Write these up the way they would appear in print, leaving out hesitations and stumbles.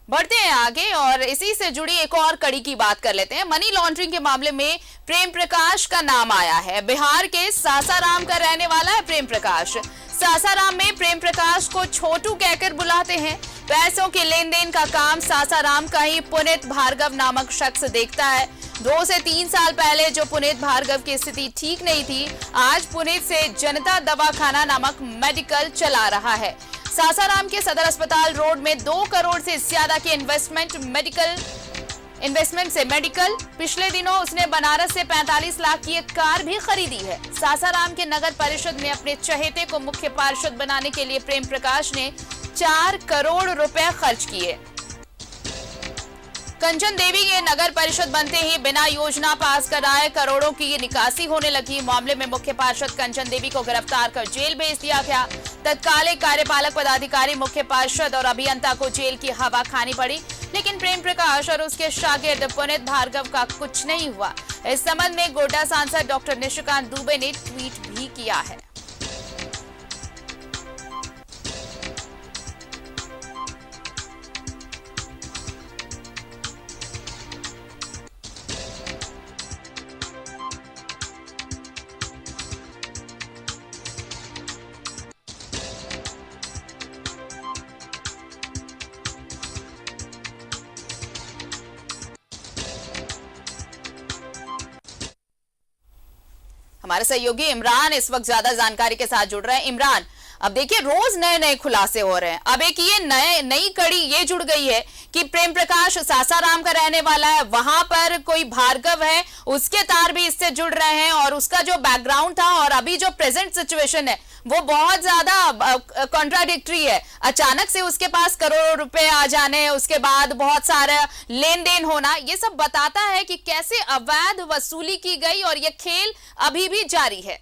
बढ़ते हैं आगे और इसी से जुड़ी एक और कड़ी की बात कर लेते हैं। मनी लॉन्ड्रिंग के मामले में प्रेम प्रकाश का नाम आया है। बिहार के सासाराम का रहने वाला है प्रेम प्रकाश। सासाराम में प्रेम प्रकाश को छोटू कहकर बुलाते हैं। पैसों के लेन देन का काम सासाराम का ही पुनीत भार्गव नामक शख्स देखता है। 2 से 3 साल पहले जो पुनीत भार्गव की स्थिति ठीक नहीं थी, आज पुनीत से जनता दवाखाना नामक मेडिकल चला रहा है। सासाराम के सदर अस्पताल रोड में 2 करोड़ से ज्यादा की इन्वेस्टमेंट से मेडिकल। पिछले दिनों उसने बनारस से 45 लाख की एक कार भी खरीदी है। सासाराम के नगर परिषद में अपने चहेते को मुख्य पार्षद बनाने के लिए प्रेम प्रकाश ने 4 करोड़ रुपए खर्च किए। कंचन देवी के नगर परिषद बनते ही बिना योजना पास कराए करोड़ों की निकासी होने लगी। मामले में मुख्य पार्षद कंचन देवी को गिरफ्तार कर जेल भेज दिया गया। तत्कालीन कार्यपालक पदाधिकारी मुख्य पार्षद और अभियंता को जेल की हवा खानी पड़ी, लेकिन प्रेम प्रकाश और उसके शागिर्द पुनीत भार्गव का कुछ नहीं हुआ। इस संबंध में गोड्डा सांसद डॉक्टर निशिकांत दुबे ने ट्वीट भी किया है। हमारे सहयोगी इमरान इस वक्त ज्यादा जानकारी के साथ जुड़ रहे हैं। इमरान, अब देखिए रोज नए नए खुलासे हो रहे हैं। अब एक ये नई कड़ी ये जुड़ गई है कि प्रेम प्रकाश सासाराम का रहने वाला है, वहां पर कोई भार्गव है, उसके तार भी इससे जुड़ रहे हैं और उसका जो बैकग्राउंड था और अभी जो प्रेजेंट सिचुएशन है वो बहुत ज्यादा कॉन्ट्राडिक्टरी है। अचानक से उसके पास करोड़ों रुपए आ जाने, उसके बाद बहुत सारा लेन देन होना, ये सब बताता है कि कैसे अवैध वसूली की गई और ये खेल अभी भी जारी है।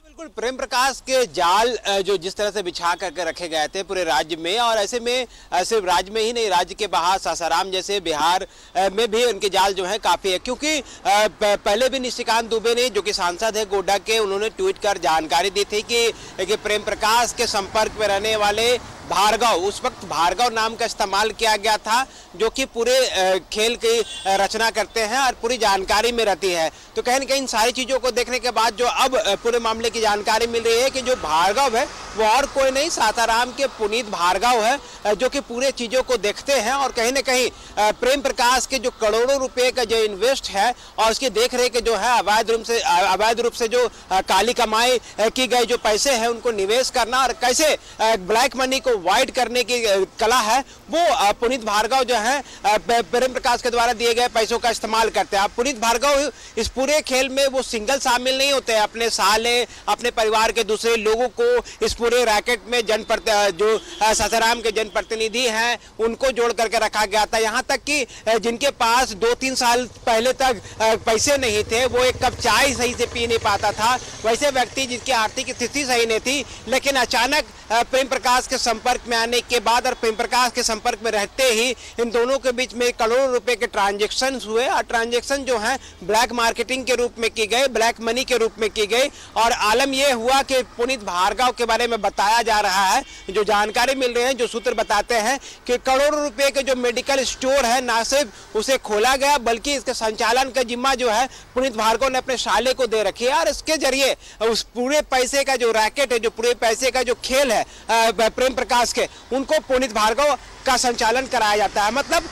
बिल्कुल, प्रेम प्रकाश के जाल जो जिस तरह से बिछा करके रखे गए थे पूरे राज्य में, और ऐसे में सिर्फ राज्य में ही नहीं, राज्य के बाहर सासाराम जैसे बिहार में भी उनके जाल जो है काफी है। क्योंकि पहले भी निशिकांत दुबे ने, जो कि सांसद है गोड्डा के, उन्होंने ट्वीट कर जानकारी दी थी कि प्रेम प्रकाश के संपर्क में रहने वाले भार्गव, उस वक्त भार्गव नाम का इस्तेमाल किया गया था, जो कि पूरे खेल की रचना करते हैं और पूरी जानकारी में रहती है। तो कहीं न कहीं इन सारी चीज़ों को देखने के बाद जो अब पूरे मामले की जानकारी मिल रही है कि जो भार्गव है वो और कोई नहीं, सासाराम के पुनीत भार्गव है, जो कि पूरे चीज़ों को देखते हैं और कहीं न कहीं प्रेम प्रकाश के जो करोड़ों रुपए का जो इन्वेस्ट है और उसकी देख रेख जो है अवैध रूप से जो काली कमाई की गई जो पैसे हैं उनको निवेश करना और कैसे ब्लैक मनी को वाइड करने की कला है, वो पुनीत भार्गव जो है प्रेम प्रकाश के द्वारा दिए गए पैसों का इस्तेमाल करते हैं। पुनीत भार्गव इस पूरे खेल में वो सिंगल शामिल नहीं होते हैं, अपने साले, अपने परिवार के दूसरे लोगों को इस पूरे रैकेट में जो सासाराम के जनप्रतिनिधि हैं उनको जोड़ करके रखा गया था। यहाँ तक कि जिनके पास 2-3 साल पहले तक पैसे नहीं थे, वो एक कप चाय सही से पी नहीं पाता था, वैसे व्यक्ति जिसकी आर्थिक स्थिति सही नहीं थी, लेकिन अचानक प्रेम प्रकाश के संपर्क में आने के बाद और प्रेम प्रकाश के संपर्क में रहते ही इन दोनों के बीच में करोड़ों रुपए के ट्रांजैक्शन हुए और ट्रांजैक्शन जो है ब्लैक मार्केटिंग के रूप में की गई, ब्लैक मनी के रूप में की गई। और आलम यह हुआ कि पुनीत भार्गव के बारे में बताया जा रहा है, जो जानकारी मिल रही है, जो सूत्र बताते हैं कि करोड़ों रुपए के जो मेडिकल स्टोर है ना सिर्फ उसे खोला गया बल्कि इसके संचालन का जिम्मा जो है पुनीत भार्गव ने अपने साले को दे रखी है और इसके जरिए उस पूरे पैसे का जो रैकेट है, जो पूरे पैसे का जो खेल है प्रेम प्रकाश के, उनको पुनीत भार्गव का संचालन कराया जाता है। मतलब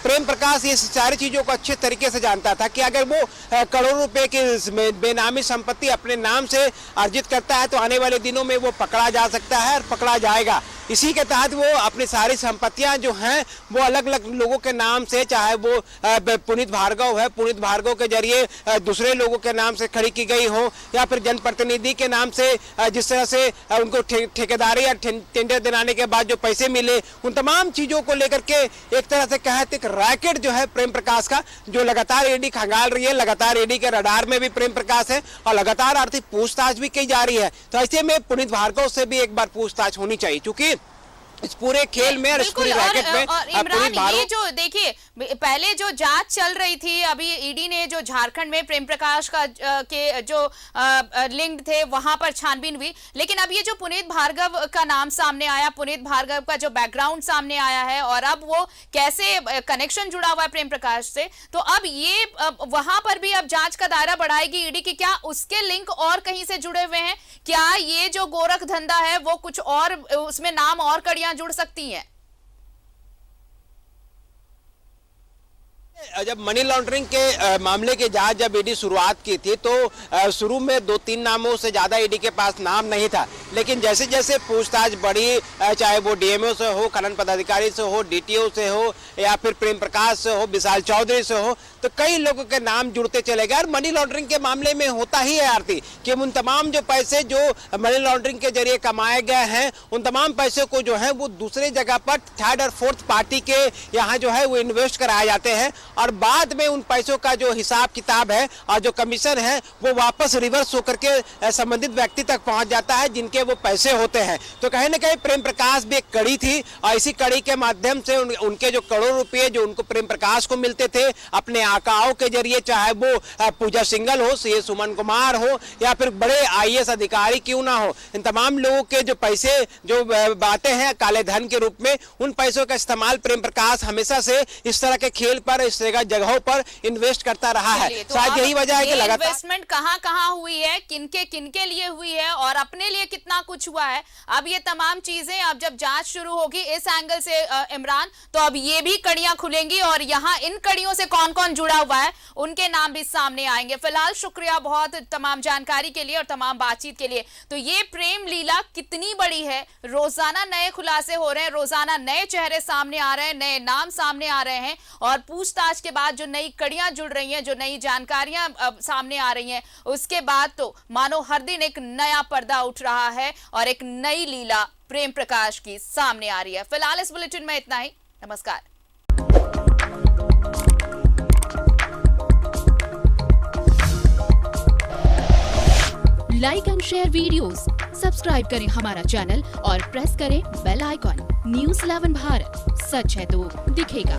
प्रेम प्रकाश ये सारी चीजों को अच्छे तरीके से जानता था कि अगर वो करोड़ों रुपए की बेनामी संपत्ति अपने नाम से अर्जित करता है तो आने वाले दिनों में वो पकड़ा जा सकता है और पकड़ा जाएगा। इसी के तहत वो अपनी सारी संपत्तियां जो हैं वो अलग अलग लोगों के नाम से, चाहे वो पुनीत भार्गव है, पुनीत भार्गव के जरिए दूसरे लोगों के नाम से खड़ी की गई हो या फिर जनप्रतिनिधि के नाम से जिस तरह से उनको ठेकेदारी या टेंडर दिलाने के बाद जो पैसे मिले, उन तमाम चीजों को लेकर के एक तरह से कहते एक रैकेट जो है प्रेम प्रकाश का, जो लगातार ईडी खंगाल रही है, लगातार ईडी के रडार में भी प्रेम प्रकाश है और लगातार आर्थिक पूछताछ भी की जा रही है। तो ऐसे में पुनीत भार्गव से भी एक बार पूछताछ होनी चाहिए, क्योंकि इस पूरे खेल में और इस पूरी रैकेट में और इमरान, ये जो देखिए पहले जो जांच चल रही थी, अभी ईडी ने जो झारखंड में प्रेम प्रकाश का के जो लिंक थे वहां पर छानबीन हुई, लेकिन अब ये जो पुनीत भार्गव का नाम सामने आया, पुनीत भार्गव का जो बैकग्राउंड सामने आया है और अब वो कैसे कनेक्शन जुड़ा हुआ है प्रेम प्रकाश से, तो अब ये वहां पर भी अब जांच का दायरा बढ़ाएगी ईडी की, क्या उसके लिंक और कहीं से जुड़े हुए हैं, क्या ये जो गोरख धंधा है वो कुछ और उसमें नाम और कड़ियां जुड़ सकती हैं? जब मनी लॉन्ड्रिंग के मामले की जांच जब ईडी शुरुआत की थी तो शुरू में 2-3 नामों से ज्यादा ईडी के पास नाम नहीं था, लेकिन जैसे जैसे पूछताछ बढ़ी, चाहे वो डीएमओ से हो, खनन पदाधिकारी से हो, डीटीओ से हो या फिर प्रेम प्रकाश से हो, विशाल चौधरी से हो, तो कई लोगों के नाम जुड़ते चले गए। और मनी लॉन्ड्रिंग के मामले में होता ही है आरती कि उन तमाम जो पैसे जो मनी लॉन्ड्रिंग के जरिए कमाए गए हैं, उन तमाम पैसे को जो है वो दूसरे जगह पर थर्ड और फोर्थ पार्टी के यहाँ जो है वो इन्वेस्ट कराए जाते हैं और बाद में उन पैसों का जो हिसाब किताब है और जो कमीशन है वो वापस रिवर्स होकर के संबंधित व्यक्ति तक पहुंच जाता है जिनके वो पैसे होते हैं। तो कहीं ना कहीं प्रेम प्रकाश भी एक कड़ी थी और इसी कड़ी के माध्यम से उनके जो करोड़ों रुपए जो उनको प्रेम प्रकाश को मिलते थे अपने आकाओं के जरिए, चाहे वो पूजा सिंघल हो, सीए सुमन कुमार हो या फिर बड़े आईएएस अधिकारी क्यों ना हो, इन तमाम लोगों के जो पैसे जो बातें हैं काले धन के रूप में, उन पैसों का इस्तेमाल प्रेम प्रकाश हमेशा से इस तरह के खेल पर, इस तरह जगहों पर इन्वेस्ट करता रहा है। तो शायद यही वजह है कि लगातार इन्वेस्टमेंट कहां हुई है, किनके लिए हुई है और अपने लिए कितना कुछ हुआ है, अब ये तमाम चीजें अब जब जांच शुरू होगी इस एंगल से इमरान, तो अब ये भी कड़ियां खुलेंगी और यहाँ इन कड़ियों से कौन कौन जुड़ा हुआ है उनके नाम भी सामने आएंगे। फिलहाल शुक्रिया बहुत तमाम जानकारी के लिए और तमाम बातचीत के लिए। तो ये प्रेम लीला कितनी बड़ी है, रोजाना नए खुलासे हो रहे हैं, रोजाना नए चेहरे सामने आ रहे हैं, नए नाम सामने आ रहे हैं और पूछताछ के बाद जो नई कड़ियां जुड़ रही हैं, जो नई जानकारियां सामने आ रही हैं, उसके बाद तो मानो हर दिन एक नया पर्दा उठ रहा है और एक नई लीला प्रेम प्रकाश की सामने आ रही है। फिलहाल इस बुलेटिन में इतना ही। नमस्कार। Like and share videos, subscribe करें हमारा चैनल और प्रेस करें बेल आइकॉन। न्यूज़ 11 भारत, सच है तो दिखेगा।